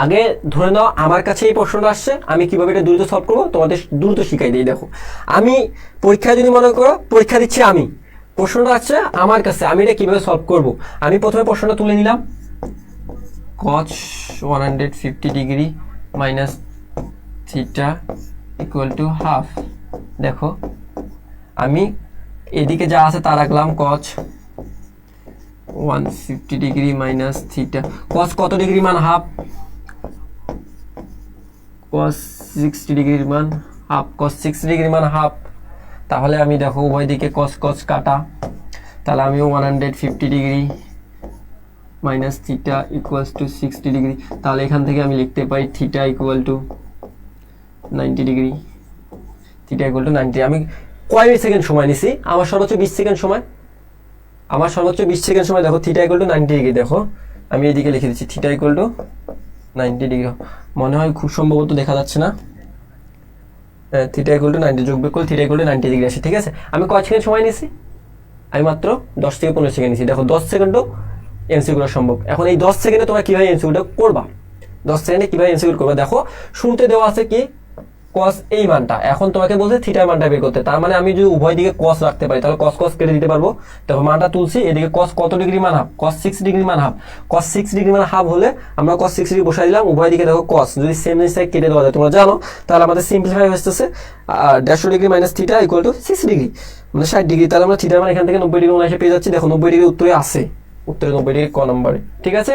আগে ধরে নাও আমার কাছে এই প্রশ্নটা আসছে, আমি কিভাবে এটা দ্রুত সলভ করবো তোমাদের দ্রুত শিখাই দিই। দেখো আমি পরীক্ষায় যদি মনে করো পরীক্ষা দিচ্ছি, আমি প্রশ্নটা আসছে আমার কাছে, আমি এটা কিভাবে সলভ করব। আমি প্রথমে প্রশ্নটা তুলে নিলাম, cos 150 degree minus theta equal to half. দেখো আমি এদিকে যা আছে তা রাখলাম, cos 150 degree minus theta, cos কত ডিগ্রি মান হাফ, cos 60 ডিগ্রির মান হাফ, cos 60 ডিগ্রি মান হাফ। তাহলে আমি দেখো উভয় দিকে cos cos কাটা, তাহলে আমি 150 degree minus theta equals to 60 degree. তাহলে এখান থেকে আমি লিখতে পারি theta equal to 90 degree, theta equal to 90। আমি কয় সেকেন্ড সময় নিছি? আমার সর্বোচ্চ 20 সেকেন্ড সময়, আমার সর্বোচ্চ 20 সেকেন্ড সময়। দেখো থিটা ইকুয়াল টু 90 ডিগ্রি, দেখো আমি এদিকে লিখে দিচ্ছি থিটা ইকুয়াল টু 90 ডিগ্রি। মনে হয় খুব সম্ভবত দেখা যাচ্ছে না, থিটা ইকুয়াল টু 90 যোগ বিয়োগ করলে থিটা ইকুয়াল টু 90 ডিগ্রি আসে। ঠিক আছে, আমি কয় সেকেন্ড সময় নিছি? আমি মাত্র 10 থেকে 15 সেকেন্ড নিছি। দেখো 10 সেকেন্ডও এমসিকিউ করা সম্ভব। এখন এই 10 সেকেন্ডে তোমরা কিভাবে এমসিকিউটা করবা, 10 সেকেন্ডে কিভাবে এমসিকিউ করবা? দেখো শুরুতে দেওয়া আছে কি cos এই মানটা, এখন তোমাকে বলছে থিটার মানটা বের করতে। তার মানে আমি যদি উভয় দিকে cos রাখতে পারি তাহলে cos cos কেটে দিতে পারবো। দেখো মানটা তুলছি, এদিকে cos কত ডিগ্রি মান হাফ, cos 6 ডিগ্রি মান হাফ। cos 6 ডিগ্রি মান হাফ হলে আমরা cos 6 ডিগ্রি বসাই দিলাম, উভয় দিকে দেখো cos যদি সেম সাইড কেটে দেওয়া যায় তোমরা জানো, তাহলে আমাদের সিম্পলিফাই হচ্ছে 150 degree minus theta equal to 6 degree মানে 60 ডিগ্রি। তাহলে আমরা থিটার মান এখান থেকে 90 ডিগ্রি এসে পেয়ে যাচ্ছি। দেখো 90 ডিগ্রি উত্তরে আছে, উত্তরে 90 ডিগ্রি ক নম্বরে। ঠিক আছে।